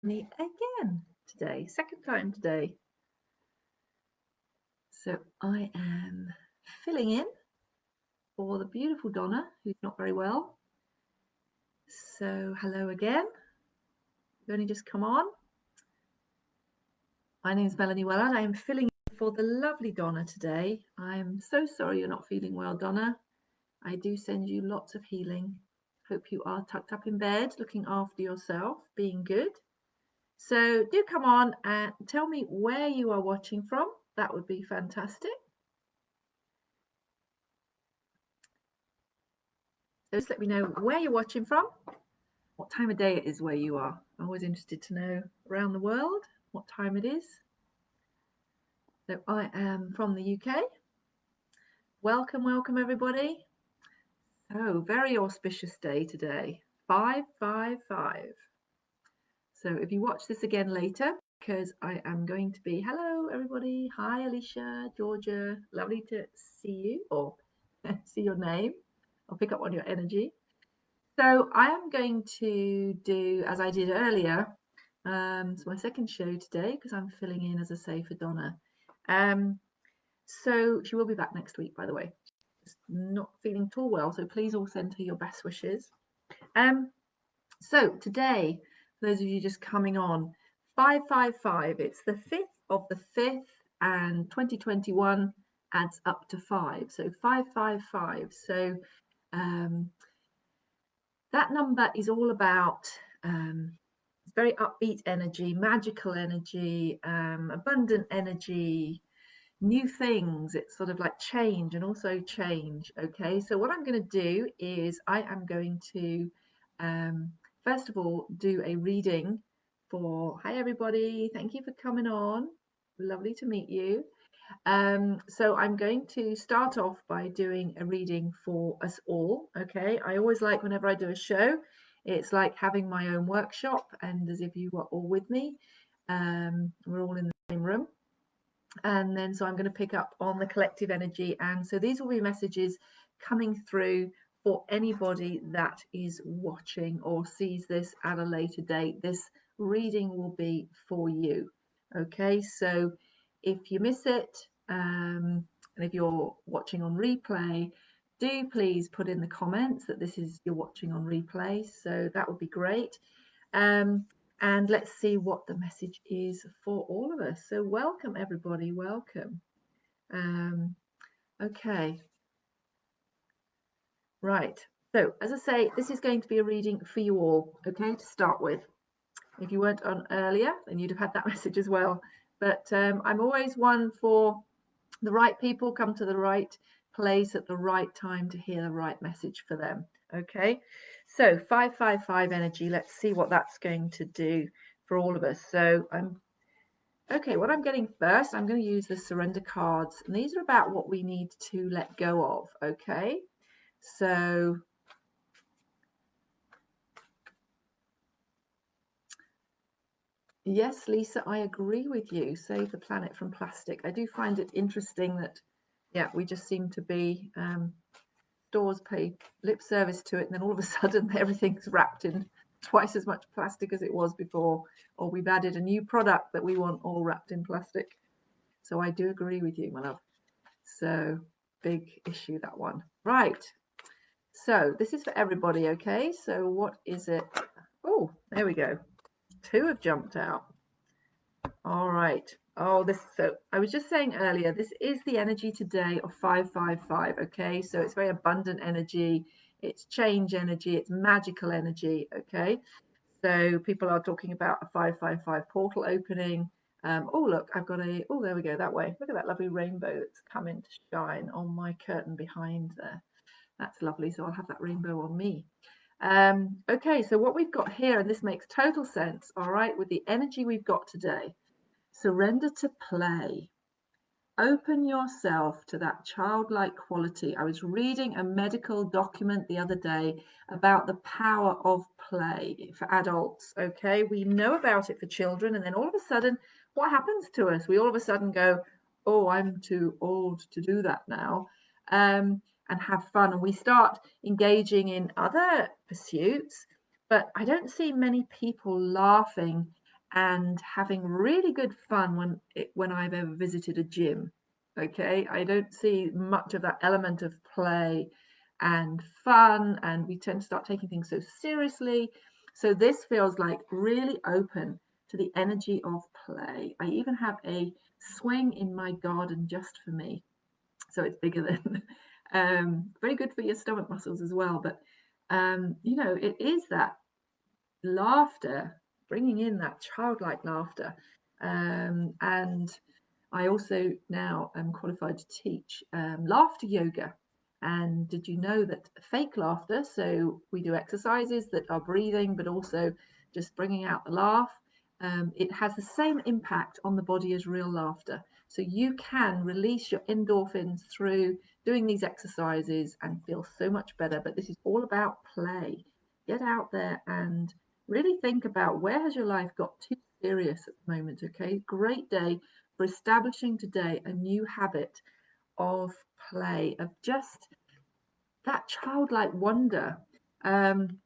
Me again today, second time today. So I am filling in for the beautiful Donna, who's not very well. So hello again. You've only just come on. My name is Melanie Wellard. I am filling in for the lovely Donna today. I'm so sorry you're not feeling well, Donna. I do send you lots of healing. Hope you are tucked up in bed, looking after yourself, being good. So do come on and tell me where you are watching from. That would be fantastic. So just let me know where you're watching from, what time of day it is where you are. I'm always interested to know around the world what time it is. So I am from the UK. Welcome, welcome everybody. So very auspicious day today, 555. So if you watch this again later, because I am going to be, hello everybody, hi Alicia, Georgia, lovely to see you or see your name. I'll pick up on your energy. So I am going to do, as I did earlier, it's my second show today because I'm filling in, as I say, for Donna. So she will be back next week, by the way. She's not feeling at all well, so please all send her your best wishes. So today, for those of you just coming on, 555, it's the 5th of the 5th, and 2021 adds up to 5, so 555. So that number is all about very upbeat energy, magical energy, abundant energy, new things. It's sort of like change and also change. Okay, so what I'm going to do is I am going to first of all do a reading for, hi everybody, thank you for coming on, lovely to meet you. So I'm going to start off by doing a reading for us all. Okay, I always like, whenever I do a show, it's like having my own workshop, and as if you were all with me. We're all in the same room. And then so I'm going to pick up on the collective energy, and so these will be messages coming through for anybody that is watching or sees this at a later date. This reading will be for you. Okay, so if you miss it, and if you're watching on replay, do please put in the comments that this is, you're watching on replay, so that would be great. And let's see what the message is for all of us. So welcome everybody, welcome. Okay, right, so as I say, this is going to be a reading for you all, okay, to start with. If you weren't on earlier, then you'd have had that message as well. But I'm always one for the right people come to the right place at the right time to hear the right message for them. Okay, so 555 energy, let's see what that's going to do for all of us. So okay, what I'm getting first, I'm going to use the surrender cards, and these are about what we need to let go of. Okay, so yes, Lisa, I agree with you. Save the planet from plastic. I do find it interesting that, yeah, we just seem to be, stores pay lip service to it, and then all of a sudden everything's wrapped in twice as much plastic as it was before, or we've added a new product that we want all wrapped in plastic. So I do agree with you, my love. So big issue, that one. Right. So this is for everybody, okay? So what is it? Oh, there we go. 2 have jumped out. All right. Oh, this, so I was just saying earlier, this is the energy today of 555, okay? So it's very abundant energy, it's change energy, it's magical energy, okay? So people are talking about a 555 portal opening. Oh, look, I've got a, oh, there we go, that way. Look at that lovely rainbow that's coming to shine on my curtain behind there. That's lovely. So I'll have that rainbow on me. Okay, so what we've got here, and this makes total sense, all right, with the energy we've got today. Surrender to play. Open yourself to that childlike quality. I was reading a medical document the other day about the power of play for adults. Okay, we know about it for children, and then all of a sudden, what happens to us? We all of a sudden go, oh, I'm too old to do that now, and have fun. And we start engaging in other pursuits, but I don't see many people laughing and having really good fun when I've ever visited a gym. Okay, I don't see much of that element of play and fun, and we tend to start taking things so seriously. So this feels like really open to the energy of play. I even have a swing in my garden just for me, so it's bigger than very good for your stomach muscles as well. But you know, it is that laughter, bringing in that childlike laughter. And I also now am qualified to teach laughter yoga. And did you know that fake laughter, so we do exercises that are breathing, but also just bringing out the laugh, it has the same impact on the body as real laughter. So you can release your endorphins through doing these exercises and feel so much better. But this is all about play. Get out there and really think about, where has your life got too serious at the moment? Okay, great day for establishing today a new habit of play, of just that childlike wonder.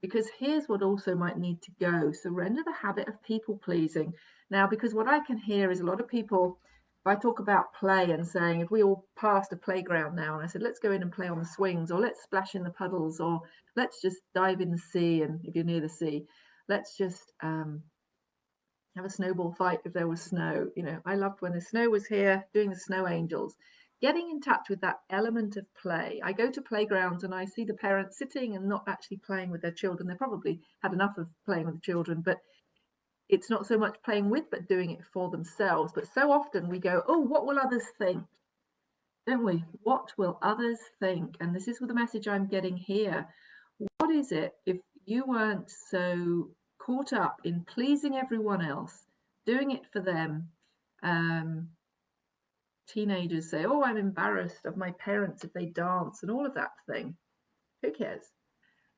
Because here's what also might need to go: surrender the habit of people pleasing. Now, because what I can hear is a lot of people, if I talk about play and saying, if we all passed a playground now and I said, let's go in and play on the swings, or let's splash in the puddles, or let's just dive in the sea, and if you're near the sea, let's just have a snowball fight if there was snow. You know, I loved when the snow was here, doing the snow angels, getting in touch with that element of play. I go to playgrounds and I see the parents sitting and not actually playing with their children. They probably had enough of playing with the children, but it's not so much playing with, but doing it for themselves. But so often we go, oh, what will others think? Don't we? What will others think? And this is the message I'm getting here. What is it, if you weren't so caught up in pleasing everyone else, doing it for them? Teenagers say, oh, I'm embarrassed of my parents if they dance and all of that thing. Who cares?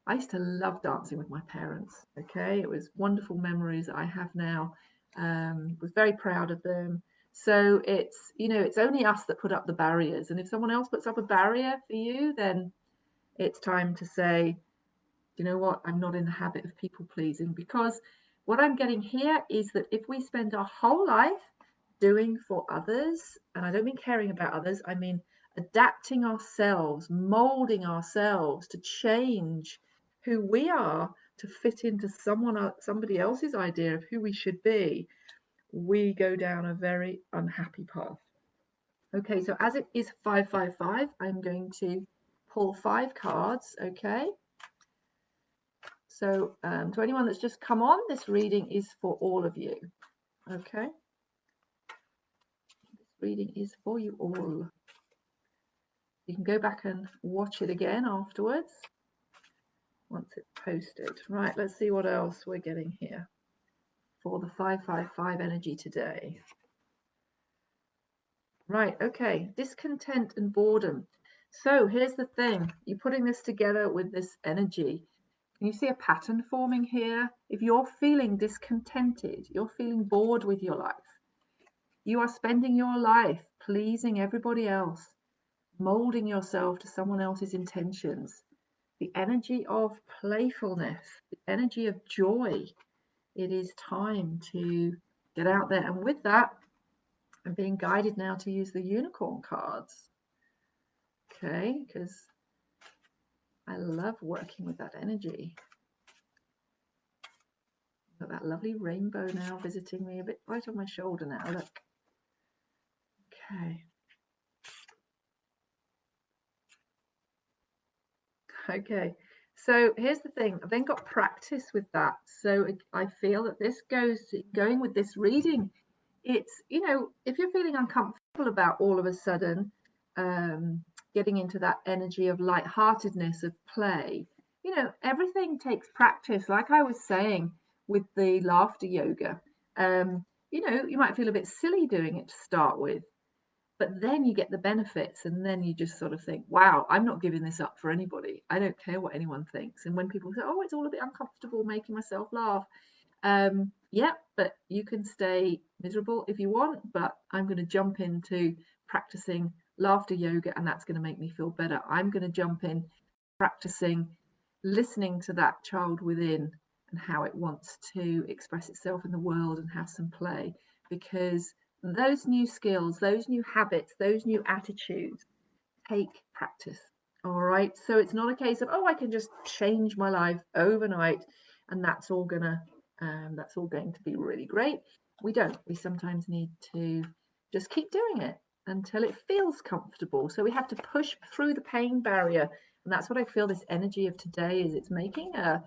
I used to love dancing with my parents. Okay, it was wonderful memories I have now. Was very proud of them. So it's, you know, it's only us that put up the barriers, and if someone else puts up a barrier for you, then it's time to say, you know what, I'm not in the habit of people pleasing. Because what I'm getting here is that if we spend our whole life doing for others, and I don't mean caring about others, I mean adapting ourselves, molding ourselves to change who we are to fit into somebody else's idea of who we should be, we go down a very unhappy path. Okay, so as it is 555, I'm going to pull 5 cards. Okay, so to anyone that's just come on, this reading is for all of you. Okay, this reading is for you all. You can go back and watch it again afterwards once it's posted. Right, let's see what else we're getting here for the 555 energy today. Right, okay, discontent and boredom. So here's the thing, you're putting this together with this energy. Can you see a pattern forming here? If you're feeling discontented, you're feeling bored with your life, you are spending your life pleasing everybody else, molding yourself to someone else's intentions. The energy of playfulness, the energy of joy. It is time to get out there. And with that, I'm being guided now to use the unicorn cards. Okay, because I love working with that energy. Got that lovely rainbow now visiting me a bit right on my shoulder now, look. Okay. Okay, so here's the thing, I've then got practice with that. So I feel that this going with this reading, it's, you know, if you're feeling uncomfortable about all of a sudden getting into that energy of lightheartedness, of play, you know, everything takes practice. Like I was saying with the laughter yoga, you know, you might feel a bit silly doing it to start with, but then you get the benefits, and then you just sort of think, wow, I'm not giving this up for anybody. I don't care what anyone thinks. And when people say, oh, it's all a bit uncomfortable making myself laugh, yeah, but you can stay miserable if you want, but I'm going to jump into practicing laughter yoga, and that's going to make me feel better. I'm going to jump in practicing listening to that child within and how it wants to express itself in the world and have some play, because those new skills, those new habits, those new attitudes take practice. All right, so it's not a case of, oh, I can just change my life overnight and that's all going to be really great. We don't. We sometimes need to just keep doing it until it feels comfortable. So we have to push through the pain barrier, and that's what I feel this energy of today is. It's making a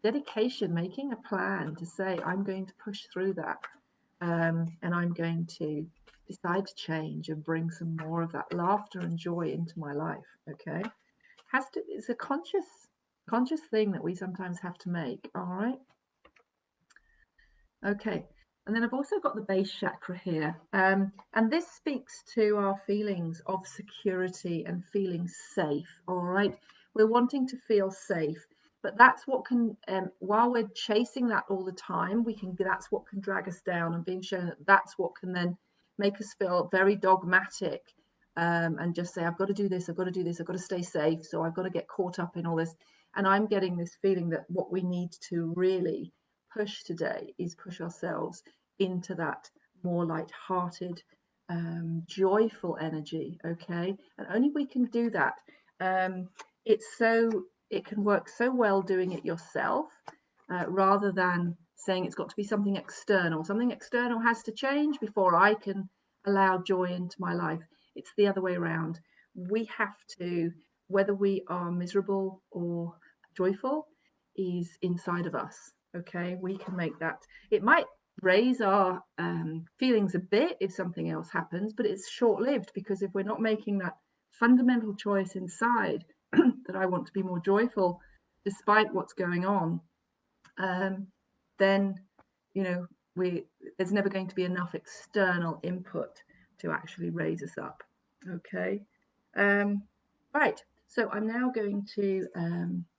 dedication, making a plan to say, I'm going to push through that, and I'm going to decide to change and bring some more of that laughter and joy into my life. Okay, it's a conscious thing that we sometimes have to make. All right. Okay, and then I've also got the base chakra here, and this speaks to our feelings of security and feeling safe. All right, we're wanting to feel safe, but that's what can, while we're chasing that all the time, that's what can drag us down, and being shown that that's what can then make us feel very dogmatic, and just say, I've got to do this, I've got to do this, I've got to stay safe, so I've got to get caught up in all this. And I'm getting this feeling that what we need to really push today is push ourselves into that more light-hearted, joyful energy. Okay, and only we can do that. It can work so well doing it yourself, rather than saying it's got to be something external. Something external has to change before I can allow joy into my life. It's the other way around. We have to, whether we are miserable or joyful, is inside of us. Okay, we can make that. It might raise our feelings a bit if something else happens, but it's short-lived, because if we're not making that fundamental choice inside that I want to be more joyful despite what's going on, then there's never going to be enough external input to actually raise us up. Okay, right, so I'm now going to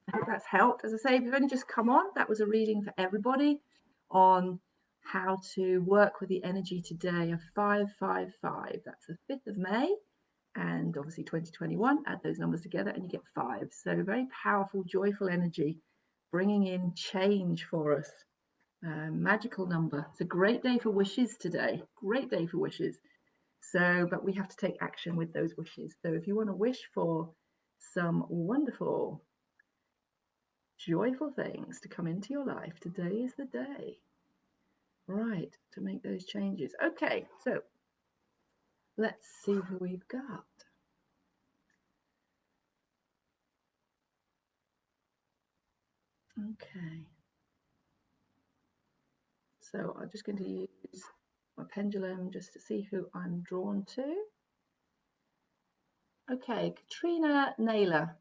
I hope that's helped. As I say, if you've only just come on, that was a reading for everybody on how to work with the energy today of 555. That's the 5th of May, and obviously 2021. Add those numbers together and you get 5. So very powerful, joyful energy, bringing in change for us. Magical number. It's a great day for wishes today. Great day for wishes. So, but we have to take action with those wishes. So if you want to wish for some wonderful, joyful things to come into your life, today is the day, right, to make those changes. Okay, so let's see who we've got. Okay, so I'm just going to use my pendulum just to see who I'm drawn to. Okay, Katrina Naylor.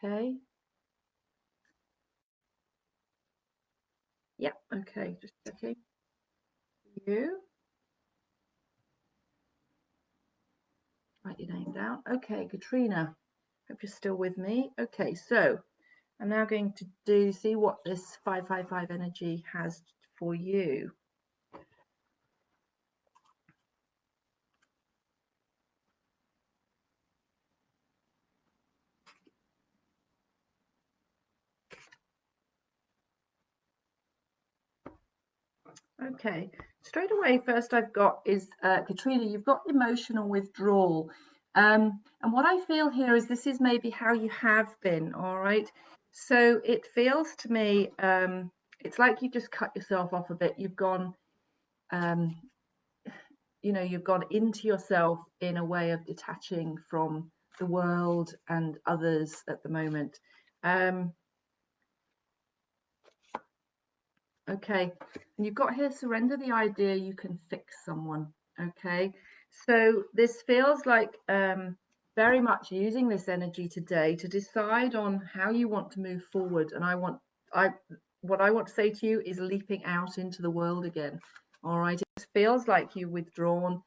Okay. Yeah, okay, just checking. You. Write your name down. Okay, Katrina. Hope you're still with me. Okay, so I'm now going to see what this 555 energy has for you. Okay, straight away, first I've got is Katrina, you've got emotional withdrawal. And what I feel here is this is maybe how you have been, all right? So it feels to me, it's like you've just cut yourself off a bit. You've gone, you've gone into yourself in a way of detaching from the world and others at the moment. Okay, and you've got here, surrender the idea you can fix someone. Okay, so this feels like very much using this energy today to decide on how you want to move forward. And what I want to say to you is leaping out into the world again. All right, it feels like you've withdrawn.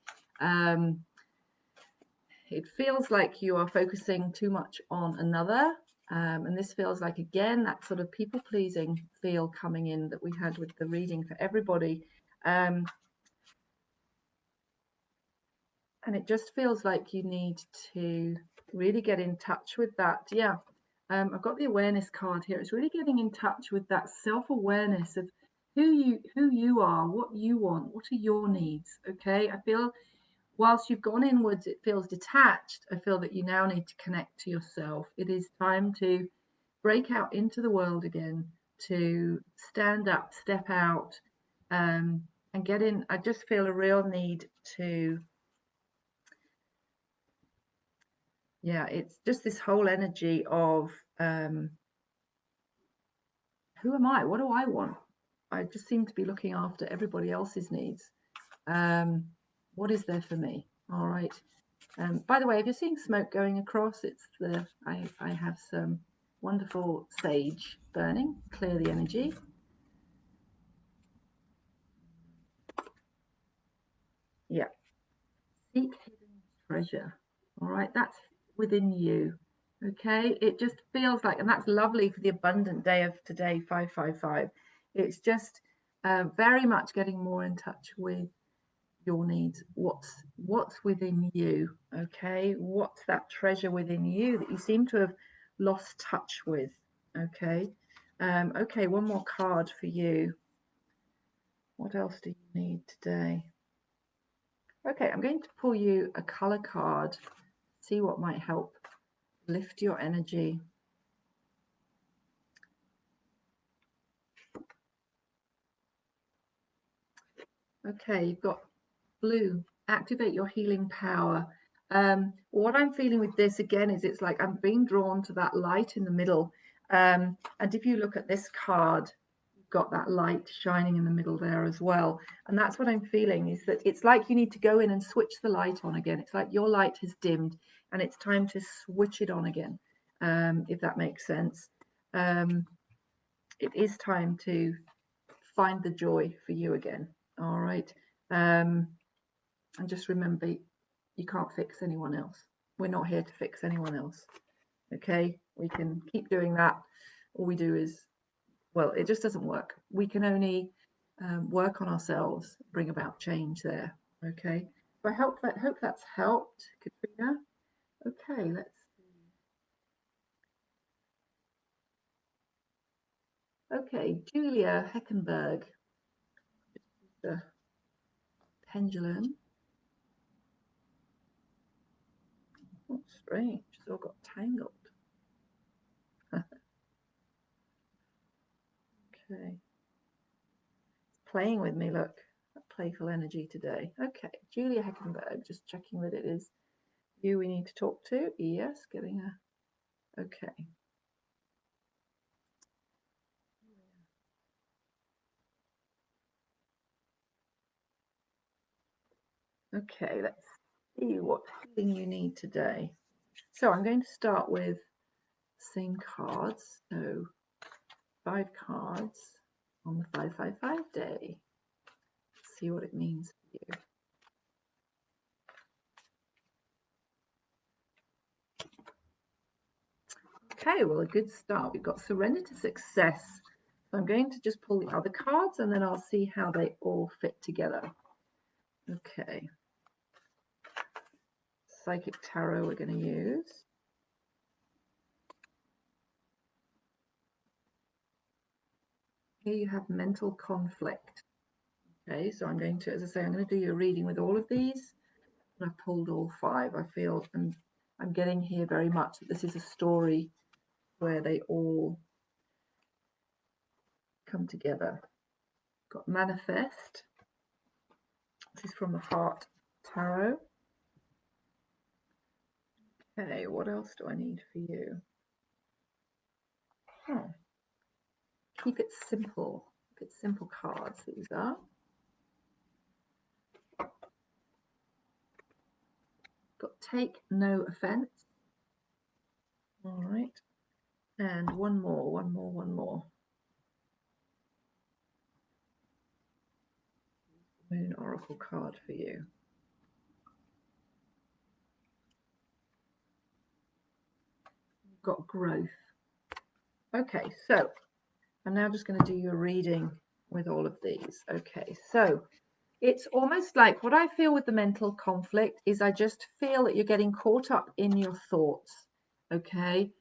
It feels like you are focusing too much on another. And this feels like, again, that sort of people-pleasing feel coming in that we had with the reading for everybody. And it just feels like you need to really get in touch with that. Yeah. I've got the awareness card here. It's really getting in touch with that self-awareness of who you are, what you want, what are your needs. Okay, I feel whilst you've gone inwards, it feels detached. I feel that you now need to connect to yourself. It is time to break out into the world again, to stand up, step out, and get in. I just feel a real need to, yeah, it's just this whole energy of who am I? What do I want? I just seem to be looking after everybody else's needs. What is there for me? All right. By the way, if you're seeing smoke going across, it's I have some wonderful sage burning, clear the energy. Yeah. Seek hidden treasure. All right, that's within you. Okay, it just feels like, and that's lovely for the abundant day of today, 555. It's just very much getting more in touch with your needs. What's within you? Okay, what's that treasure within you that you seem to have lost touch with? Okay, okay, one more card for you. What else do you need today? Okay, I'm going to pull you a color card, see what might help lift your energy. Okay, you've got blue, activate your healing power. What I'm feeling with this again is it's like I'm being drawn to that light in the middle. And if you look at this card, you've got that light shining in the middle there as well. And that's what I'm feeling, is that it's like you need to go in and switch the light on again. It's like your light has dimmed and it's time to switch it on again, if that makes sense. It is time to find the joy for you again. All right. And just remember, you can't fix anyone else. We're not here to fix anyone else. Okay, we can keep doing that. All we do is, well, it just doesn't work. We can only work on ourselves, bring about change there. Okay, so I hope that's helped, Katrina. Okay, let's see. Okay, Julia Heckenberg, the pendulum. Oh, strange, it's all got tangled. Okay. It's playing with me, look. Playful energy today. Okay, Julia Heckenberg, just checking that it is you we need to talk to. Yes, getting a, okay. Okay, let's see what healing you need today. So I'm going to start with same cards. So 5 cards on the 555 day. Let's see what it means for you. Okay, well, a good start. We've got surrender to success. So I'm going to just pull the other cards and then I'll see how they all fit together. Okay. Psychic tarot we're going to use. Here you have mental conflict. Okay, so I'm going to, as I say, I'm going to do your reading with all of these. And I've pulled all 5. I feel, and I'm getting here very much that this is a story where they all come together. Got manifest. This is from the Heart Tarot. Okay, what else do I need for you? Oh. Keep it simple. Keep it simple cards, these are. Got take no offense. All right. And one more. Moon Oracle card for you. You've got growth. Okay, so I'm now just going to do your reading with all of these. Okay, so it's almost like what I feel with the mental conflict is I just feel that you're getting caught up in your thoughts. Okay,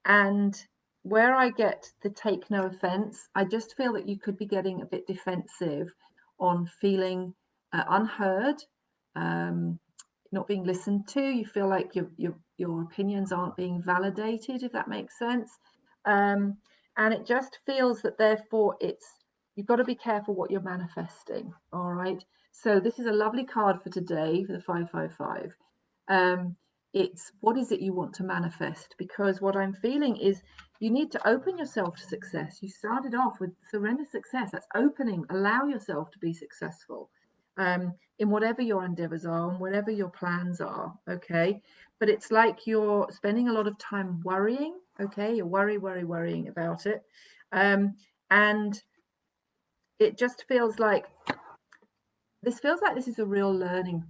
And where I get the take no offense, I just feel that you could be getting a bit defensive on feeling unheard, not being listened to. You feel like your opinions aren't being validated, if that makes sense. And it just feels that therefore you've got to be careful what you're manifesting. All right. So this is a lovely card for today for the 555. It's what is it you want to manifest? Because what I'm feeling is you need to open yourself to success. You started off with surrender success. That's opening. Allow yourself to be successful in whatever your endeavors are and whatever your plans are. Okay. But it's like you're spending a lot of time worrying. Okay. You're worrying about it. And it just feels like this is a real learning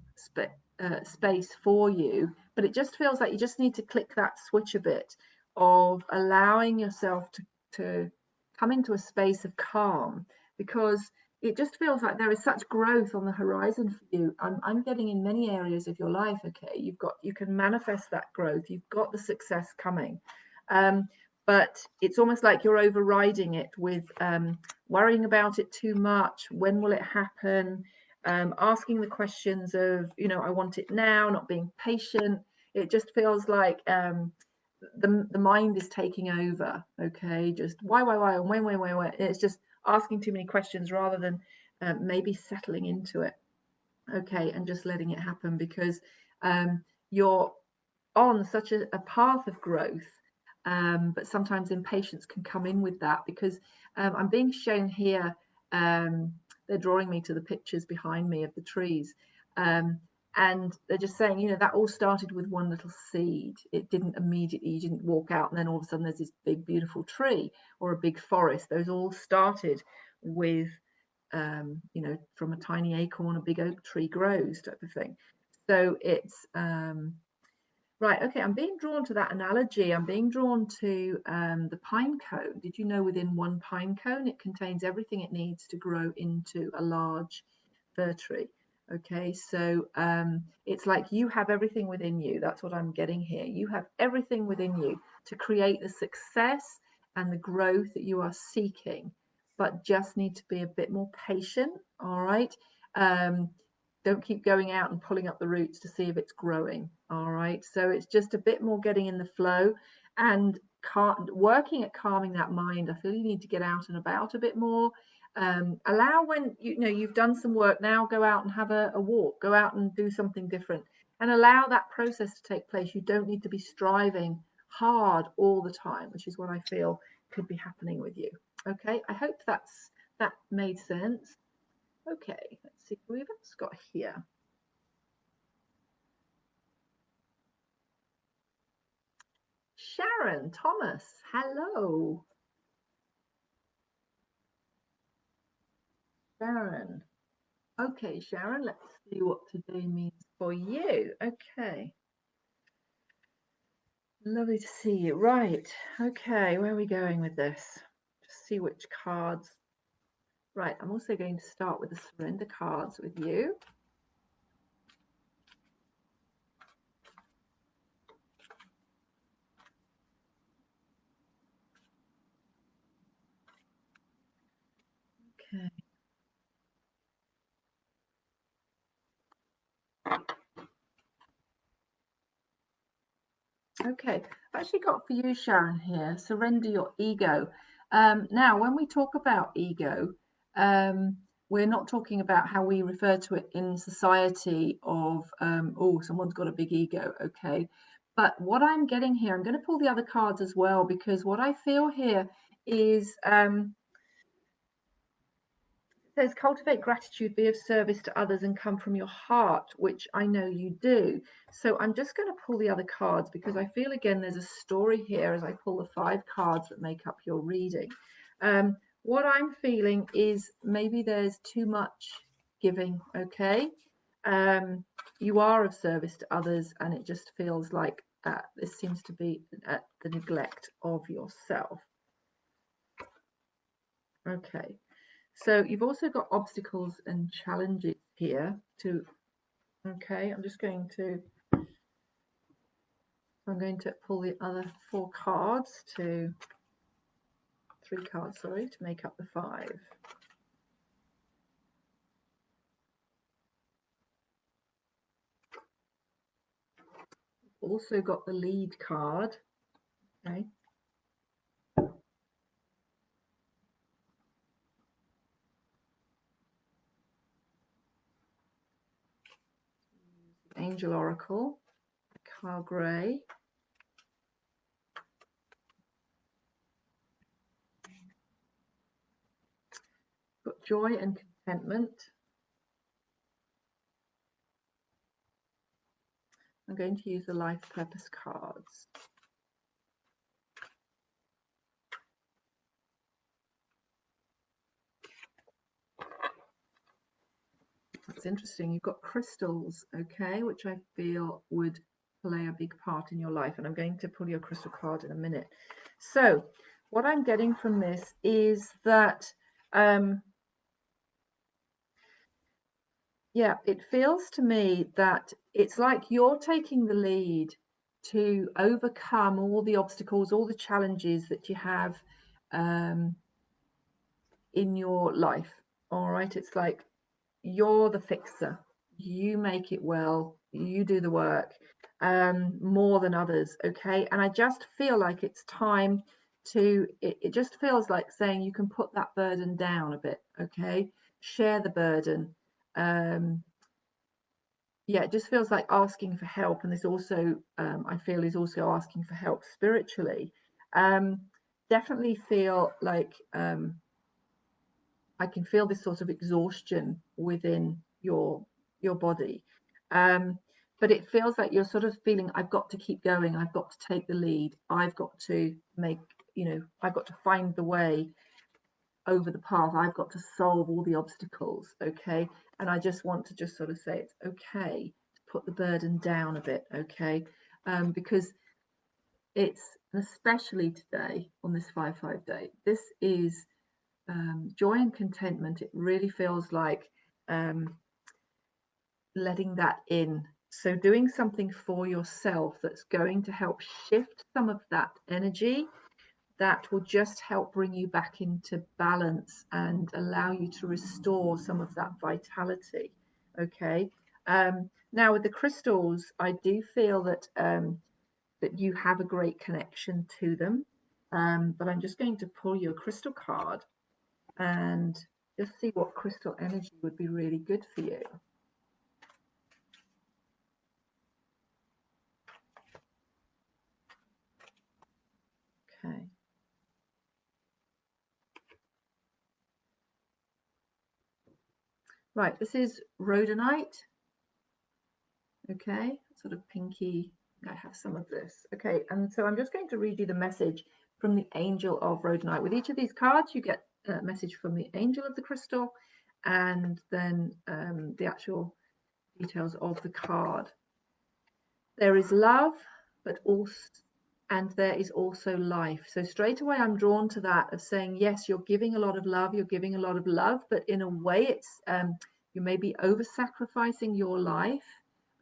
space for you, but it just feels like you just need to click that switch a bit of allowing yourself to come into a space of calm, because it just feels like there is such growth on the horizon for you. I'm getting in many areas of your life. Okay, you can manifest that growth. You've got the success coming. But it's almost like you're overriding it with worrying about it too much. When will it happen? Asking the questions of, I want it now, not being patient. It just feels like the mind is taking over. Okay, just why, and when. It's just asking too many questions rather than maybe settling into it. Okay, and just letting it happen, because you're on such a path of growth. But sometimes impatience can come in with that, because I'm being shown here, they're drawing me to the pictures behind me of the trees, and they're just saying, that all started with one little seed. It didn't immediately, you didn't walk out and then all of a sudden there's this big beautiful tree or a big forest. Those all started with from a tiny acorn a big oak tree grows type of thing. So it's right, okay, I'm being drawn to that analogy. I'm being drawn to the pine cone. Did you know within one pine cone, it contains everything it needs to grow into a large fir tree? Okay, so it's like you have everything within you. That's what I'm getting here. You have everything within you to create the success and the growth that you are seeking, but just need to be a bit more patient, all right? Don't keep going out and pulling up the roots to see if it's growing. All right, so it's just a bit more getting in the flow and working at calming that mind. I feel you need to get out and about a bit more. Allow, when you've done some work, now go out and have a walk, go out and do something different, and allow that process to take place. You don't need to be striving hard all the time, which is what I feel could be happening with you. Okay, I hope that made sense. Okay, let's see who we've got here. Sharon Thomas, hello. Sharon. Okay, Sharon, let's see what today means for you. Okay. Lovely to see you. Right. Okay, where are we going with this? Just see which cards. Right, I'm also going to start with the surrender cards with you. Okay. Okay, I've actually got for you, Sharon, here, surrender your ego. Now, when we talk about ego, we're not talking about how we refer to it in society of, oh, someone's got a big ego, okay? But what I'm getting here, I'm going to pull the other cards as well, because what I feel here is says cultivate gratitude, be of service to others, and come from your heart, which I know you do. So I'm just going to pull the other cards, because I feel again there's a story here as I pull the 5 cards that make up your reading. What I'm feeling is maybe there's too much giving. Okay, you are of service to others, and it just feels like this seems to be the neglect of yourself. Okay. So you've also got obstacles and challenges here too. Okay, I'm just going to I'm going to pull the other 4 cards to 3 cards, sorry, to make up the 5. Also got the lead card. Okay. Angel Oracle, Carl Gray. Got joy and contentment. I'm going to use the life purpose cards. That's interesting. You've got crystals, okay, which I feel would play a big part in your life. And I'm going to pull your crystal card in a minute. So what I'm getting from this is that, yeah, it feels to me that it's like you're taking the lead to overcome all the obstacles, all the challenges that you have in your life. All right, it's like you're the fixer. You make it well. You do the work more than others. Okay, and I just feel like it's time to. It just feels like saying you can put that burden down a bit. Okay, share the burden. Yeah, it just feels like asking for help, and this also I feel is also asking for help spiritually. Definitely feel like I can feel this sort of exhaustion within your body, but it feels like you're sort of feeling I've got to keep going, I've got to take the lead, I've got to make, I've got to find the way over the path, I've got to solve all the obstacles. Okay, and I just want to just sort of say it's okay to put the burden down a bit. Okay, because it's, especially today on this 5/5 day, this is joy and contentment. It really feels like letting that in. So doing something for yourself that's going to help shift some of that energy, that will just help bring you back into balance and allow you to restore some of that vitality. Okay. Now with the crystals, I do feel that that you have a great connection to them. But I'm just going to pull you a crystal card and just see what crystal energy would be really good for you. Okay. Right, this is rhodonite. Okay, sort of pinky. I have some of this. Okay, and so I'm just going to read you the message from the angel of rhodonite. With each of these cards, you get a message from the angel of the crystal and then the actual details of the card. There is love, but also, and there is also life. So straight away I'm drawn to that of saying, yes, you're giving a lot of love, you're giving a lot of love, but in a way it's you may be over sacrificing your life.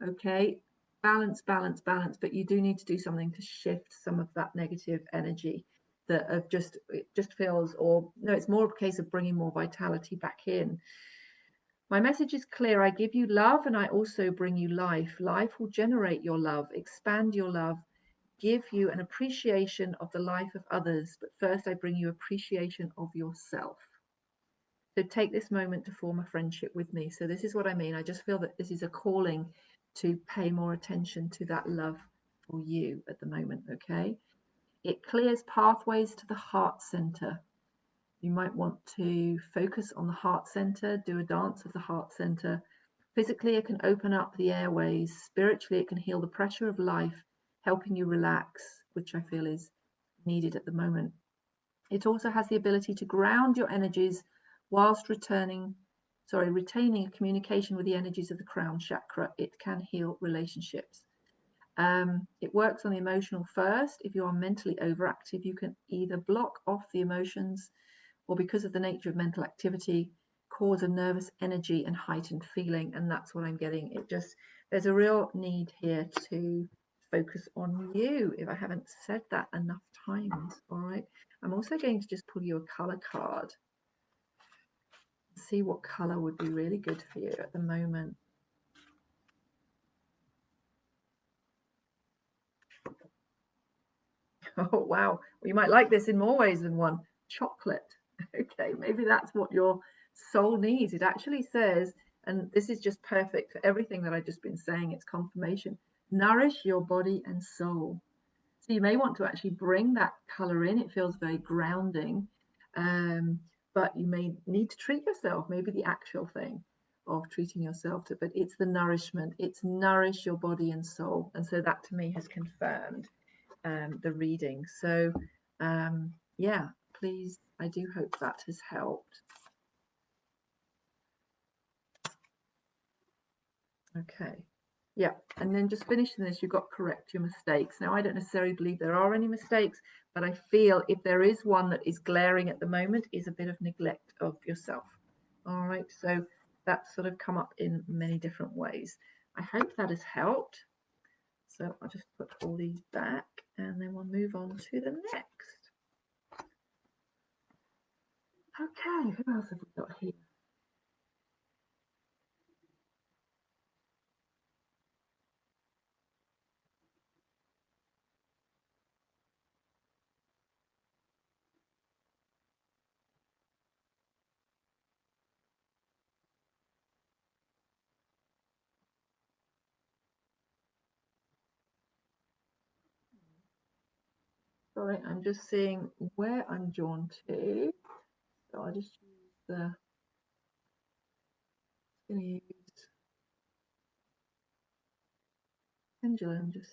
Okay, balance, balance, balance, but you do need to do something to shift some of that negative energy that of just, it just feels, or no, it's more of a case of bringing more vitality back in. My message is clear. I give you love and I also bring you life. Life will generate your love, expand your love, give you an appreciation of the life of others. But first, I bring you appreciation of yourself. So take this moment to form a friendship with me. So this is what I mean. I just feel that this is a calling to pay more attention to that love for you at the moment. Okay. It clears pathways to the heart center. You might want to focus on the heart center, do a dance of the heart center. Physically, it can open up the airways. Spiritually, it can heal the pressure of life, helping you relax, which I feel is needed at the moment. It also has the ability to ground your energies whilst retaining a communication with the energies of the crown chakra. It can heal relationships. It works on the emotional first. If you are mentally overactive, you can either block off the emotions or, because of the nature of mental activity, cause a nervous energy and heightened feeling. And that's what I'm getting. It just, there's a real need here to focus on you, if I haven't said that enough times. All right, I'm also going to just pull you a color card, see what color would be really good for you at the moment. Oh wow, well, you might like this in more ways than one. Chocolate. Okay, maybe that's what your soul needs. It actually says, and this is just perfect for everything that I've just been saying, it's confirmation: nourish your body and soul. So you may want to actually bring that color in. It feels very grounding, but you may need to treat yourself, maybe the actual thing of treating yourself to, but it's the nourishment. It's nourish your body and soul. And so that to me has confirmed the reading. So yeah, please, I do hope that has helped. Okay, yeah, and then just finishing this, you've got correct your mistakes. Now, I don't necessarily believe there are any mistakes, but I feel if there is one that is glaring at the moment, is a bit of neglect of yourself. All right, so that's sort of come up in many different ways. I hope that has helped. So I'll just put all these back and then we'll move on to the next. Okay, who else have we got here? Sorry, I'm just seeing where I'm drawn to. So I'll just use the, going to use pendulum just.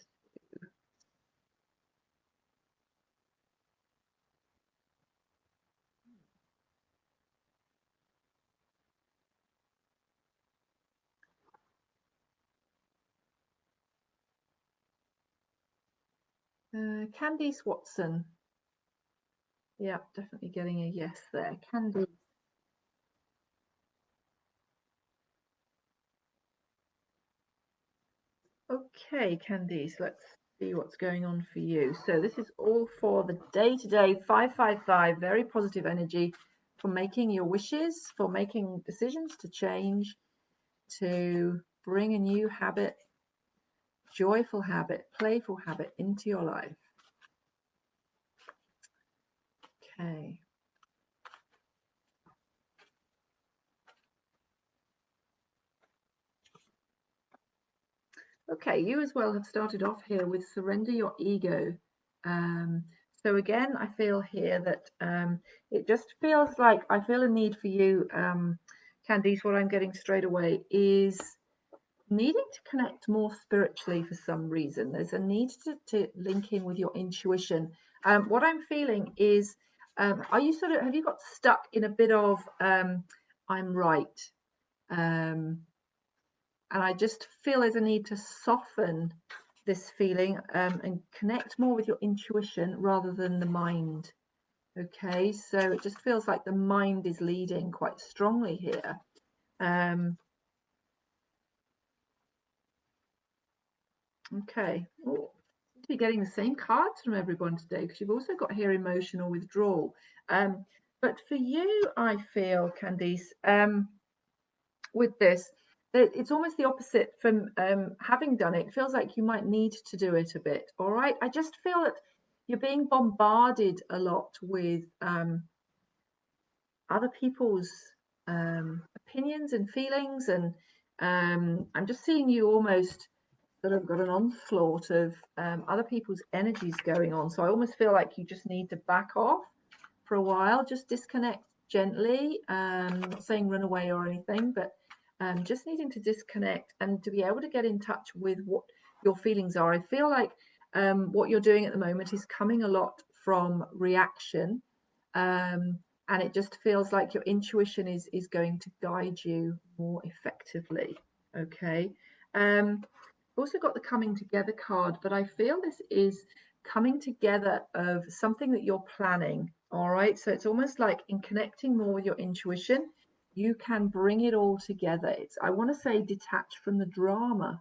Candice Watson. Yeah, definitely getting a yes there. Candice. Okay, Candice, let's see what's going on for you. So this is all for the day-to-day 555, very positive energy for making your wishes, for making decisions to change, to bring a new habit, joyful habit, playful habit into your life. Okay. Okay, you as well have started off here with surrender your ego. So again, I feel here that it just feels like I feel a need for you, Candice. What I'm getting straight away is needing to connect more spiritually for some reason. There's a need to link in with your intuition. What I'm feeling is, are you sort of, have you got stuck in a bit of I'm right? And I just feel there's a need to soften this feeling and connect more with your intuition rather than the mind. Okay, so it just feels like the mind is leading quite strongly here. Okay, oh, seem to be getting the same cards from everyone today because you've also got here emotional withdrawal. But for you, I feel, Candice, with this, it's almost the opposite from having done it. It feels like you might need to do it a bit. All right, I just feel that you're being bombarded a lot with other people's opinions and feelings, and I'm just seeing you almost sort of got an onslaught of other people's energies going on. So I almost feel like you just need to back off for a while, just disconnect gently. Not saying run away or anything, but just needing to disconnect and to be able to get in touch with what your feelings are. I feel like what you're doing at the moment is coming a lot from reaction, and it just feels like your intuition is going to guide you more effectively. Okay. Also got the coming together card, but I feel this is coming together of something that you're planning. All right, so it's almost like in connecting more with your intuition, you can bring it all together. It's, I want to say, detached from the drama.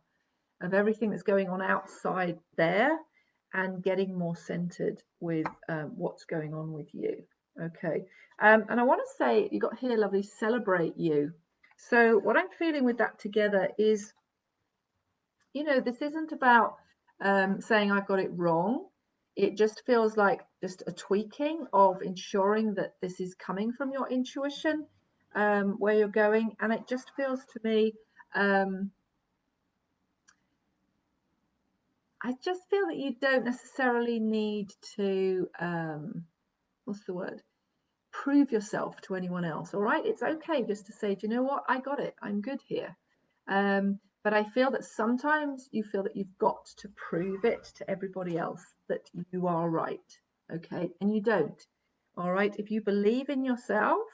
of everything that's going on outside there and getting more centered with what's going on with you. Okay. And I want to say, you got here, lovely, celebrate you. So what I'm feeling with that together is, you know, this isn't about saying I've got it wrong. It just feels like just a tweaking of ensuring that this is coming from your intuition, where you're going. And it just feels to me, I just feel that you don't necessarily need to, what's the word? Prove yourself to anyone else. All right. It's okay just to say, do you know what? I got it. I'm good here. But I feel that sometimes you feel that you've got to prove it to everybody else that you are right. Okay. And you don't. All right. If you believe in yourself,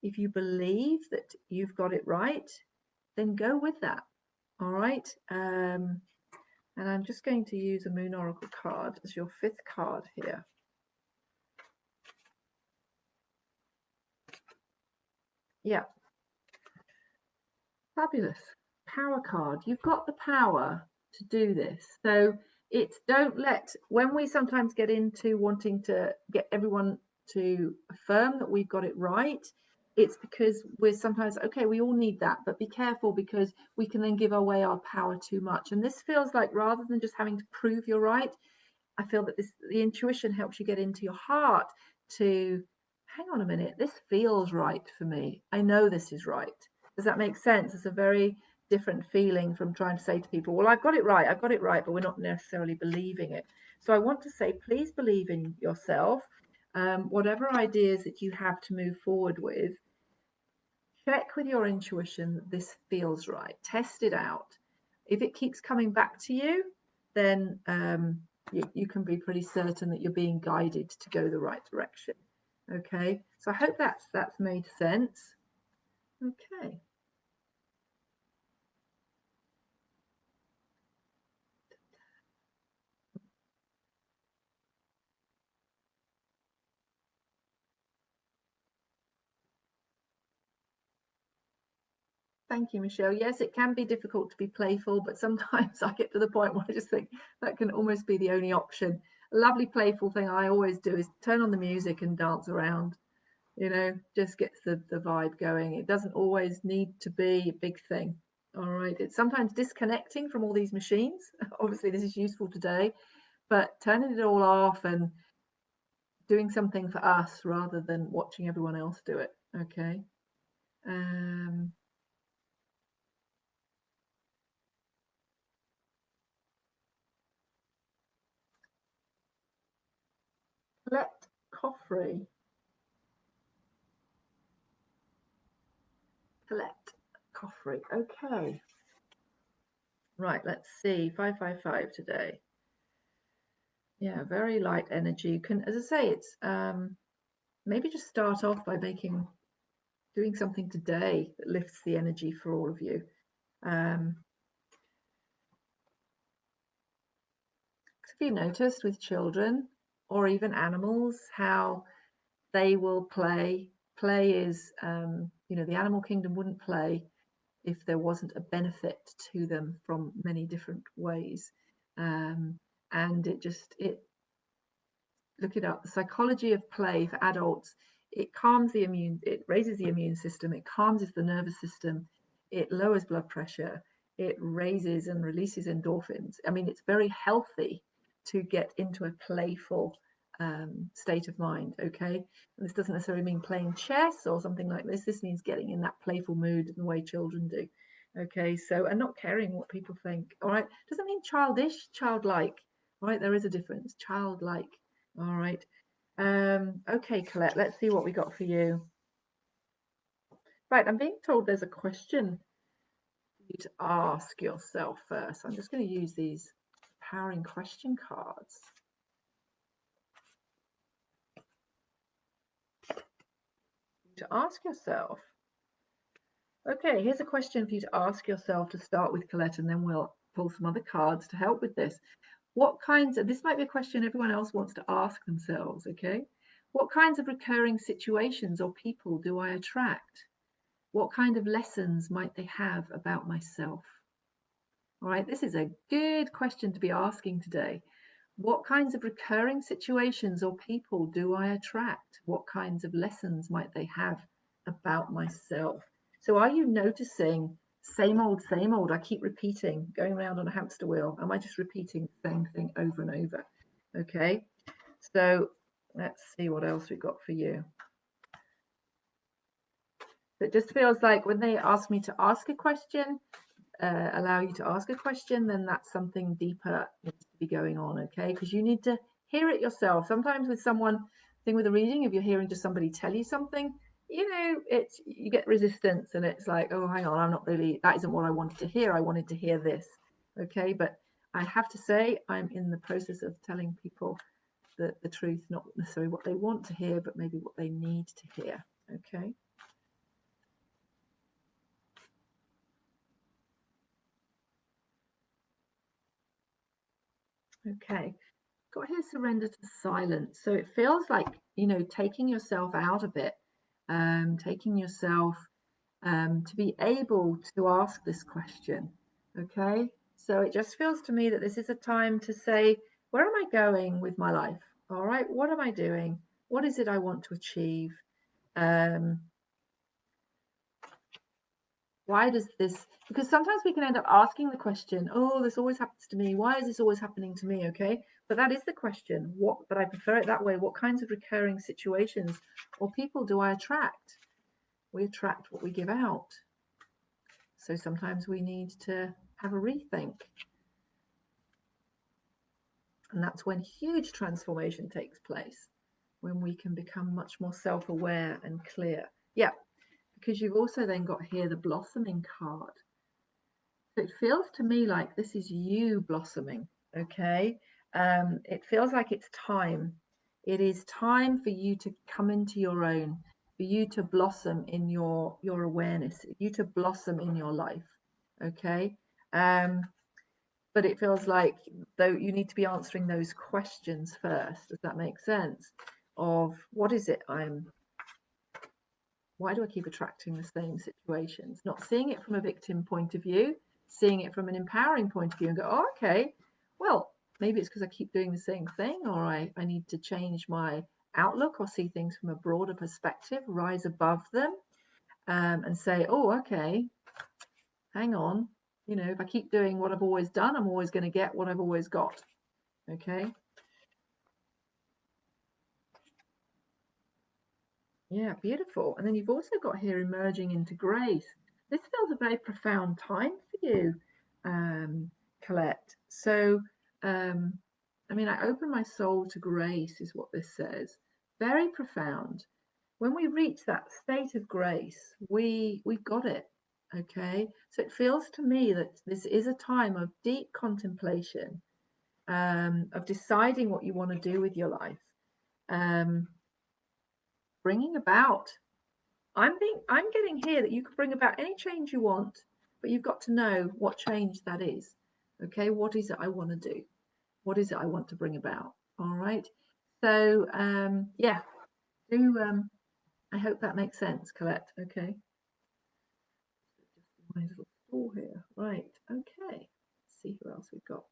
if you believe that you've got it right, then go with that. All right. And I'm just going to use a Moon Oracle card as your 5th card here. Yeah. Fabulous. Power card. You've got the power to do this. So it's, don't let, when we sometimes get into wanting to get everyone to affirm that we've got it right, it's because we're sometimes, okay, we all need that, but be careful, because we can then give away our power too much. And this feels like, rather than just having to prove you're right, I feel that the intuition helps you get into your heart to, hang on a minute, this feels right for me. I know this is right. Does that make sense? It's a very different feeling from trying to say to people, well, I've got it right, but we're not necessarily believing it. So I want to say, please believe in yourself. Whatever ideas that you have to move forward with, check with your intuition, this feels right. Test it out. If it keeps coming back to you, then you can be pretty certain that you're being guided to go the right direction. Okay, so I hope that's made sense. Okay. Thank you, Michelle. Yes, it can be difficult to be playful, but sometimes I get to the point where I just think that can almost be the only option. A lovely playful thing I always do is turn on the music and dance around. You know, just gets the vibe going. It doesn't always need to be a big thing. All right. It's sometimes disconnecting from all these machines. Obviously, this is useful today, but turning it all off and doing something for us rather than watching everyone else do it. Okay. Colette Coffrey. Colette Coffrey. Okay. Right, let's see. 555 today. Yeah, very light energy. You can, as I say, it's maybe just start off by doing something today that lifts the energy for all of you. Have you noticed with children or even animals how they will play? Play is, you know, the animal kingdom wouldn't play if there wasn't a benefit to them from many different ways. And look it up. The psychology of play for adults, it raises the immune system, it calms the nervous system, it lowers blood pressure, it raises and releases endorphins. I mean, it's very healthy to get into a playful state of mind. Okay, and this doesn't necessarily mean playing chess or something like this. This means getting in that playful mood in the way children do. Okay, so, and not caring what people think. All right, doesn't mean childish, childlike. All right, there is a difference. Childlike. All right. Okay, Colette, let's see what we got for you. Right, I'm being told there's a question for you to ask yourself first. I'm just going to use these powering question cards. To ask yourself. Okay, here's a question for you to ask yourself to start with, Colette, and then we'll pull some other cards to help with this. What kinds of, this might be a question everyone else wants to ask themselves, okay? What kinds of recurring situations or people do I attract? What kind of lessons might they have about myself? All right, this is a good question to be asking today. What kinds of recurring situations or people do I attract? What kinds of lessons might they have about myself? So are you noticing same old, I keep repeating, going around on a hamster wheel? Am I just repeating the same thing over and over? Okay, so let's see what else we've got for you. It just feels like when they ask me to ask a question, allow you to ask a question, then that's something deeper needs to be going on, okay? Because you need to hear it yourself. Sometimes with someone, thing with a reading, if you're hearing just somebody tell you something, you know, it's, you get resistance and it's like, oh, hang on, I'm not really, that isn't what I wanted to hear. I wanted to hear this, okay? But I have to say, I'm in the process of telling people the truth, not necessarily what they want to hear, but maybe what they need to hear, okay? Okay, got here surrender to silence. So it feels like, you know, taking yourself out of it, taking yourself to be able to ask this question. Okay, so it just feels to me that this is a time to say, where am I going with my life? All right, what am I doing? What is it I want to achieve? Why does this, because sometimes we can end up asking the question, oh, this always happens to me, why is this always happening to me? Okay, but that is the question. What, but I prefer it that way. What kinds of recurring situations or people do I attract? We attract what we give out, so sometimes we need to have a rethink, and that's when huge transformation takes place, when we can become much more self-aware and clear. Yeah, because you've also then got here the blossoming card. So it feels to me like this is you blossoming, okay? It feels like it's time. It is time for you to come into your own, for you to blossom in your awareness, you to blossom in your life, okay? But it feels like though you need to be answering those questions first. Does that make sense? Of what is it why do I keep attracting the same situations? Not seeing it from a victim point of view, seeing it from an empowering point of view and go, oh, okay, well, maybe it's because I keep doing the same thing, or I need to change my outlook or see things from a broader perspective, rise above them, and say, oh, okay, hang on, you know, if I keep doing what I've always done, I'm always going to get what I've always got. Okay. Yeah, beautiful. And then you've also got here emerging into grace. This feels a very profound time for you, Colette. So, I mean, I open my soul to grace, is what this says. Very profound. When we reach that state of grace, we've got it. Okay. So it feels to me that this is a time of deep contemplation, of deciding what you want to do with your life, bringing about. I'm getting here that you can bring about any change you want, but you've got to know what change that is. Okay, what is it I want to do? What is it I want to bring about? All right. So yeah, do I hope that makes sense, Colette. Okay. Just my little store here. Right. Okay. Let's see who else we've got.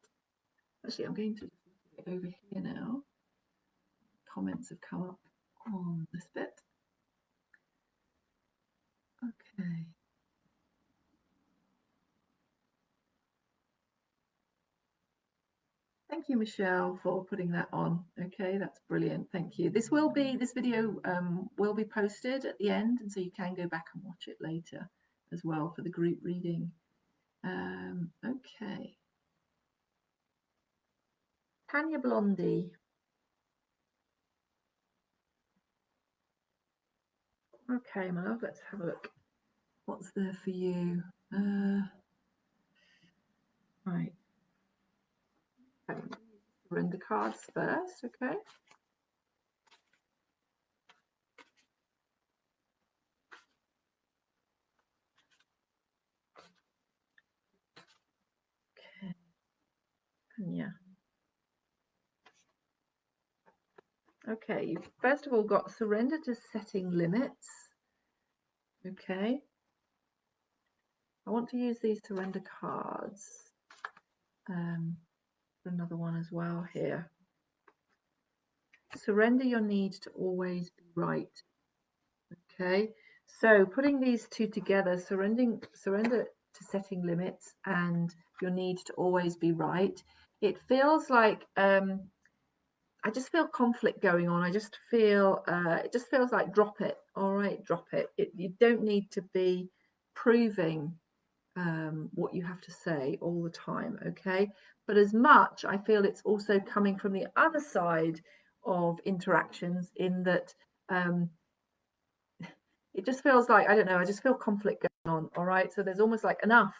Actually, I'm going to just look over here now. Comments have come up on this bit. Okay. Thank you, Michelle, for putting that on. Okay, that's brilliant. Thank you. This video will be posted at the end, and so you can go back and watch it later as well for the group reading. Okay. Tanya Blondie. Okay, my love, let's have a look. What's there for you? Right. Okay. Surrender cards first, okay. Okay. Tanya. Okay, you've first of all got surrender to setting limits. Okay. I want to use these surrender cards. Another one as well here. Surrender your need to always be right. Okay, so putting these two together, surrender to setting limits and your need to always be right. It feels like I just feel conflict going on. I just feel it just feels like drop it. All right, drop it. You don't need to be proving what you have to say all the time, okay? But as much, I feel it's also coming from the other side of interactions in that it just feels like, I don't know, I just feel conflict going on, all right? So there's almost like enough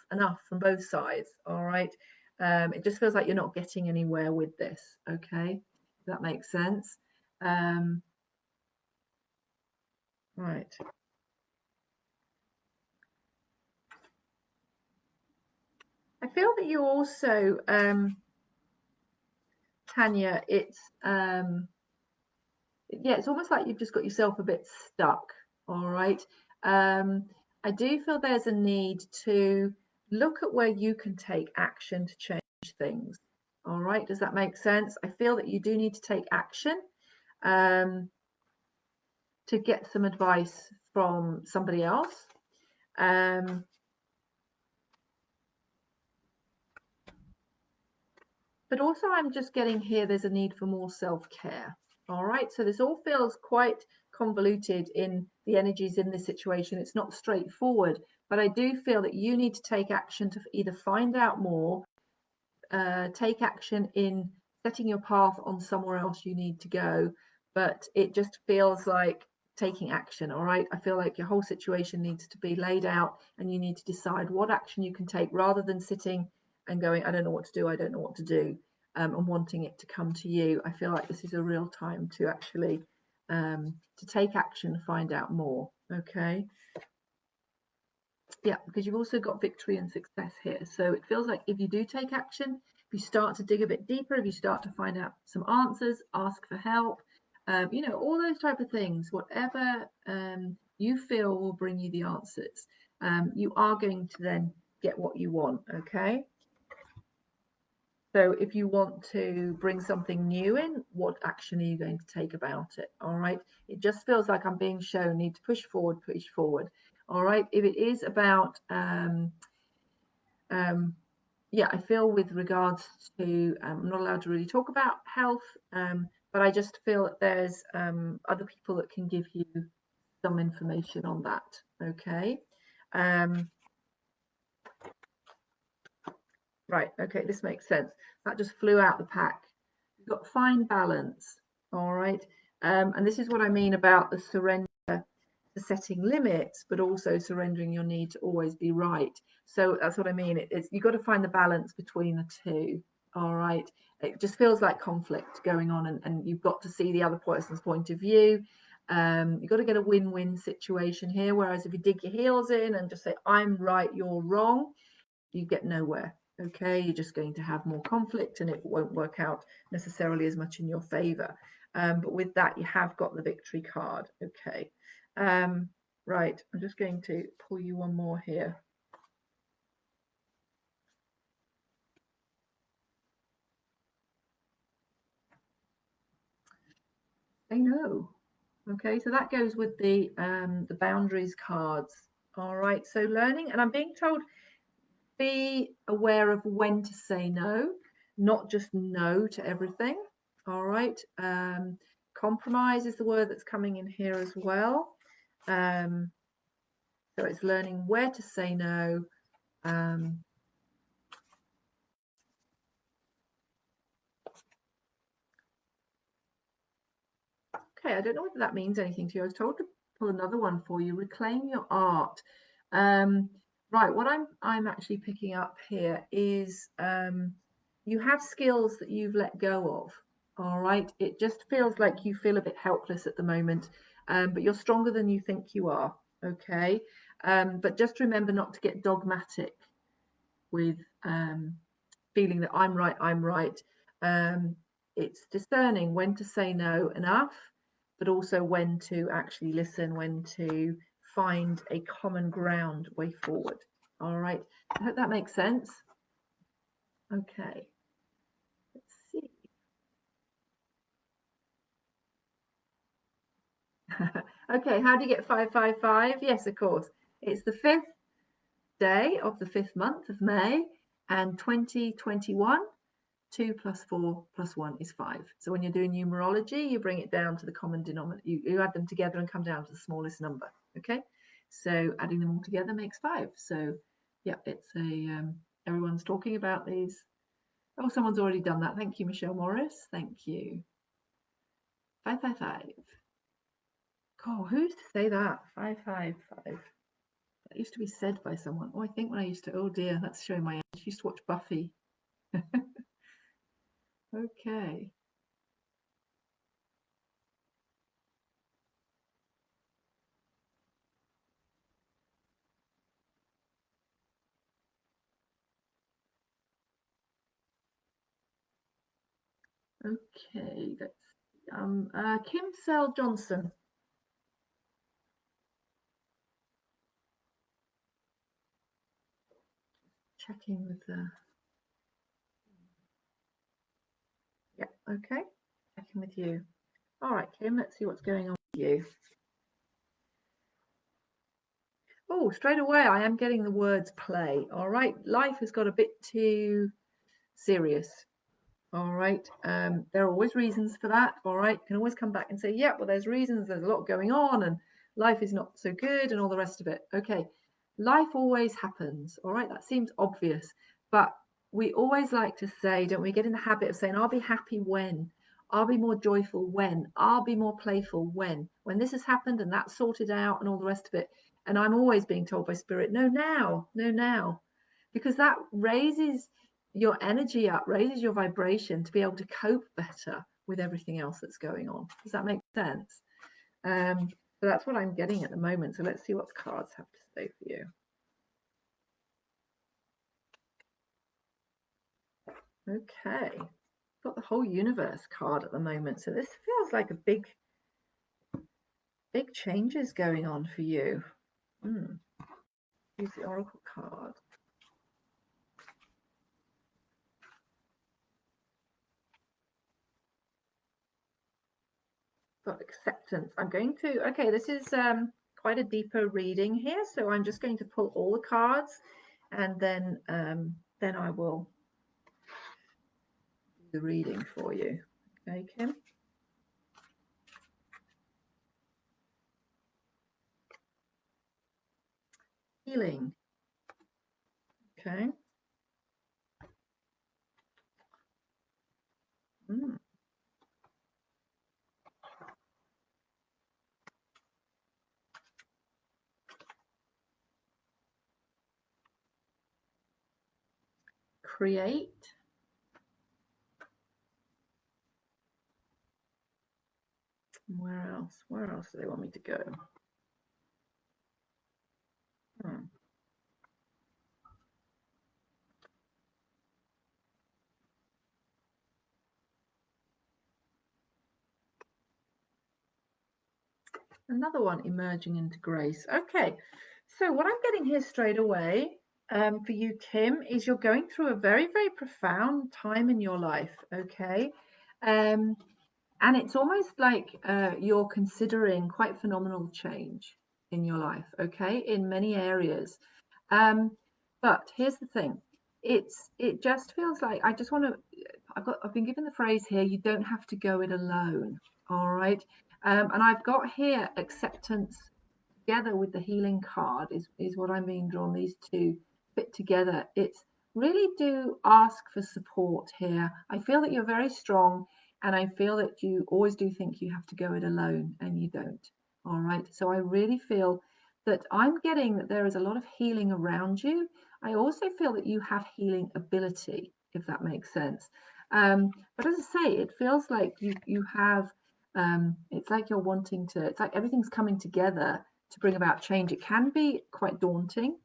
from both sides, all right? It just feels like you're not getting anywhere with this, okay? Does that make sense? Right. I feel that you also, Tanya, it's yeah, it's almost like you've just got yourself a bit stuck. All right. I do feel there's a need to look at where you can take action to change things. All right. Does that make sense? I feel that you do need to take action to get some advice from somebody else. But also I'm just getting here, there's a need for more self-care. All right, so this all feels quite convoluted in the energies in this situation. It's not straightforward, but I do feel that you need to take action to either find out more, take action in setting your path on somewhere else you need to go. But it just feels like taking action. All right, I feel like your whole situation needs to be laid out and you need to decide what action you can take rather than sitting and going, I don't know what to do, I don't know what to do, and wanting it to come to you. I feel like this is a real time to actually to take action, find out more. Okay. Yeah, because you've also got victory and success here. So it feels like if you do take action, if you start to dig a bit deeper, if you start to find out some answers, ask for help, you know, all those type of things, whatever you feel will bring you the answers, you are going to then get what you want. Okay. So if you want to bring something new in, what action are you going to take about it? All right. It just feels like I'm being shown, need to push forward, push forward. All right. If it is about, yeah, I feel with regards to, I'm not allowed to really talk about health, but I just feel that there's other people that can give you some information on that. Okay. Right, okay, this makes sense. That just flew out the pack. You've got fine balance, all right? And this is what I mean about the surrender to setting limits, but also surrendering your need to always be right. So that's what I mean. It's you've got to find the balance between the two, all right? It just feels like conflict going on, and you've got to see the other person's point of view. You've got to get a win-win situation here, whereas if you dig your heels in and just say, I'm right, you're wrong, you get nowhere. Okay, you're just going to have more conflict and it won't work out necessarily as much in your favor. But with that, you have got the victory card. Okay, right, I'm just going to pull you one more here. Say no. Okay, so that goes with the boundaries cards. All right, so learning, and I'm being told be aware of when to say no, not just no to everything. All right. Compromise is the word that's coming in here as well. So it's learning where to say no. Okay, I don't know whether that means anything to you. I was told to pull another one for you. Reclaim your art. Right, what I'm actually picking up here is you have skills that you've let go of. All right, it just feels like you feel a bit helpless at the moment, but you're stronger than you think you are. Okay, but just remember not to get dogmatic with feeling that I'm right, I'm right. It's discerning when to say no enough, but also when to actually listen, when to find a common ground way forward. All right, I hope that makes sense. Okay, let's see. Okay, how do you get 555? Yes, of course. It's the 5th day of the 5th month of May, and 2021, 2 plus 4 plus 1 is 5. So when you're doing numerology, you bring it down to the common denominator. You add them together and come down to the smallest number. Okay, so adding them all together makes 5. So yeah, it's a everyone's talking about these. Oh, someone's already done that. Thank you, Michelle Morris. Thank you. 555. Oh, who used to say that? 555. That used to be said by someone. Oh, I think when I used to, oh dear, that's showing my age. I used to watch Buffy. Okay. Okay, that's Kim Sell Johnson. Checking with the yeah, okay. Checking with you. All right, Kim, let's see what's going on with you. Oh, straight away I am getting the words play. All right, life has got a bit too serious. All right, there are always reasons for that. All right, you can always come back and say, yeah, well, there's reasons, there's a lot going on, and life is not so good, and all the rest of it. Okay, life always happens. All right, that seems obvious, but we always like to say, don't we, get in the habit of saying, I'll be happy when, I'll be more joyful when, I'll be more playful when this has happened and that's sorted out and all the rest of it. And I'm always being told by spirit, no, now, no, now, because that raises your energy up, raises your vibration to be able to cope better with everything else that's going on. Does that make sense? So that's what I'm getting at the moment. So let's see what the cards have to say for you. Okay, got the whole universe card at the moment. So this feels like a big changes going on for you. Use the oracle card. Got acceptance. I'm going to, okay, this is quite a deeper reading here, so I'm just going to pull all the cards, and then I will do the reading for you. Okay, Kim? Healing. Okay. Create. Where else? Where else do they want me to go? Another one, emerging into grace. Okay, so what I'm getting here straight away for you, Kim, is you're going through a very, very profound time in your life. Okay, and it's almost like you're considering quite phenomenal change in your life. Okay, in many areas. But here's the thing: it just feels like I just want to. I've been given the phrase here: you don't have to go it alone. All right. And I've got here acceptance together with the healing card is what I'm being drawn. These two fit together. It's really do ask for support here. I feel that you're very strong, and I feel that you always do think you have to go it alone, and you don't. All right. So I really feel that I'm getting that there is a lot of healing around you. I also feel that you have healing ability, if that makes sense. But as I say, it feels like you have it's like you're wanting to, it's like everything's coming together to bring about change. It can be quite daunting,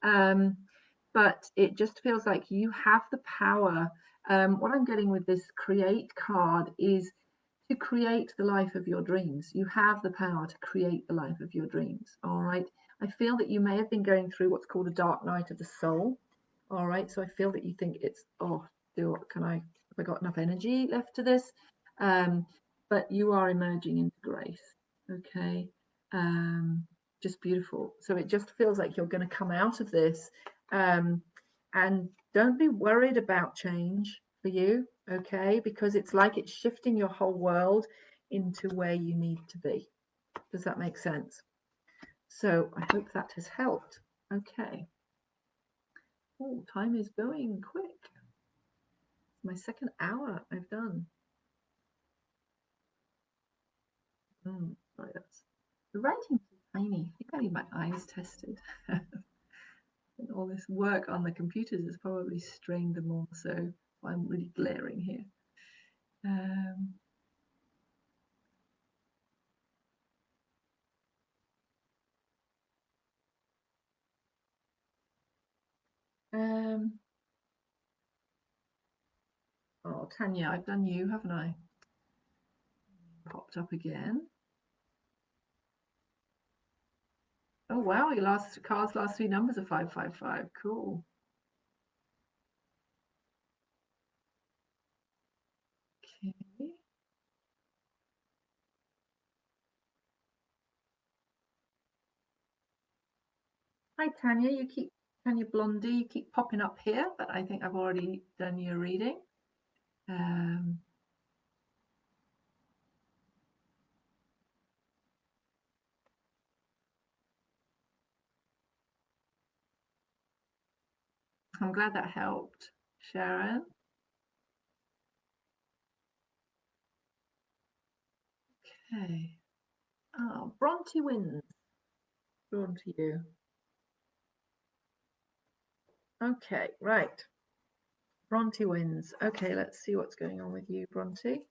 but it just feels like you have the power. What I'm getting with this create card is to create the life of your dreams. You have the power to create the life of your dreams. All right. I feel that you may have been going through what's called a dark night of the soul. All right, so I feel that you think it's, oh, have I got enough energy left to this? But you are emerging into grace, okay? Just beautiful. So it just feels like you're going to come out of this, and don't be worried about change for you, okay? Because it's like it's shifting your whole world into where you need to be. Does that make sense? So I hope that has helped. Okay. Oh, time is going quick. My second hour I've done. Right, the writing's tiny. I think I need my eyes tested. And all this work on the computers has probably strained them all, so I'm really glaring here. Oh, Tanya, I've done you, haven't I? Popped up again. Oh wow, your card's last 3 numbers are 555. Cool. Okay. Hi Tanya, Tanya Blondie, you keep popping up here, but I think I've already done your reading. I'm glad that helped, Sharon. Okay. Oh, Bronte wins. Drawn to you. Okay, right. Bronte wins. Okay, let's see what's going on with you, Bronte. Okay.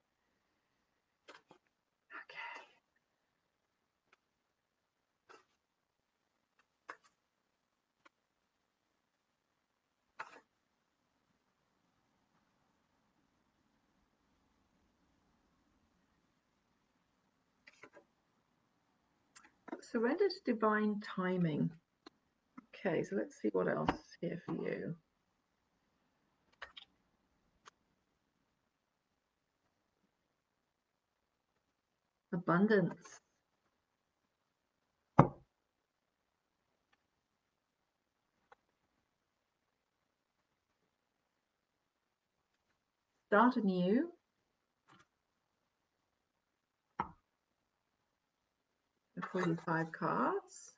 Surrender to divine timing. Okay, so let's see what else is here for you. Abundance. Start anew. I'll pull you 5 cards.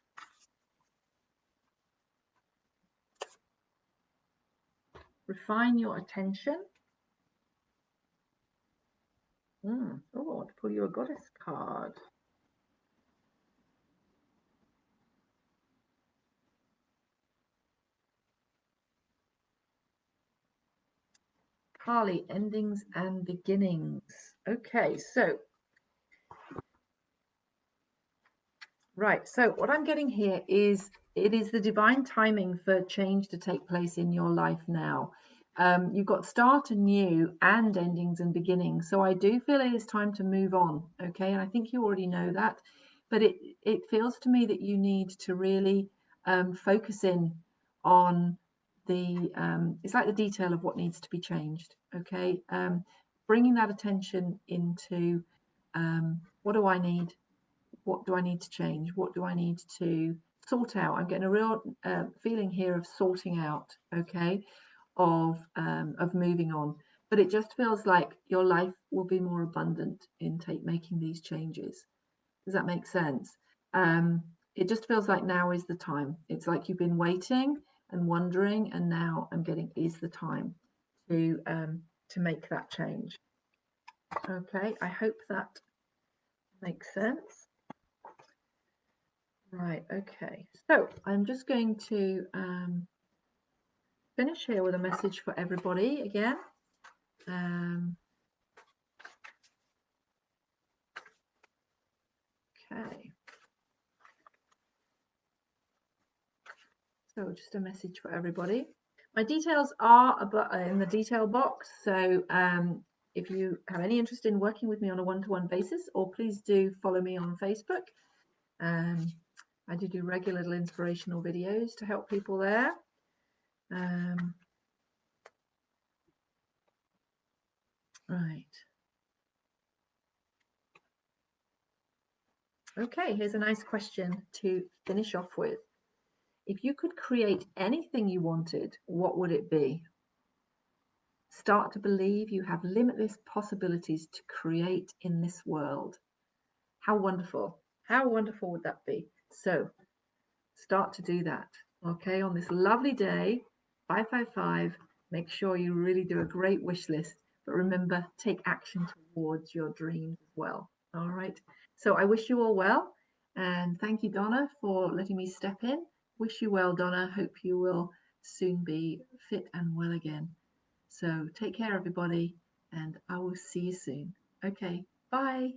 Refine your attention. Oh, I'll pull you a goddess card. Carly, endings and beginnings. Okay, so right, so what I'm getting here is it is the divine timing for change to take place in your life now. You've got start anew and endings and beginnings. So I do feel it is time to move on, okay? And I think you already know that, but it feels to me that you need to really focus in on it's like the detail of what needs to be changed, okay? Bringing that attention into what do I need? What do I need to change? What do I need to sort out? I'm getting a real feeling here of sorting out, okay, of moving on. But it just feels like your life will be more abundant in making these changes. Does that make sense? It just feels like now is the time. It's like you've been waiting and wondering, and now I'm getting is the time to make that change. Okay, I hope that makes sense. Right, okay. So I'm just going to finish here with a message for everybody again. Okay. So just a message for everybody. My details are in the detail box. So if you have any interest in working with me on a one-to-one basis, or please do follow me on Facebook. I do regular little inspirational videos to help people there. Right. Okay, here's a nice question to finish off with. If you could create anything you wanted, what would it be? Start to believe you have limitless possibilities to create in this world. How wonderful. How wonderful would that be? So start to do that. Okay, on this lovely day, 555, make sure you really do a great wish list. But remember, take action towards your dreams as well. All right. So I wish you all well. And thank you, Donna, for letting me step in. Wish you well, Donna. Hope you will soon be fit and well again. So take care, everybody, and I will see you soon. Okay, bye.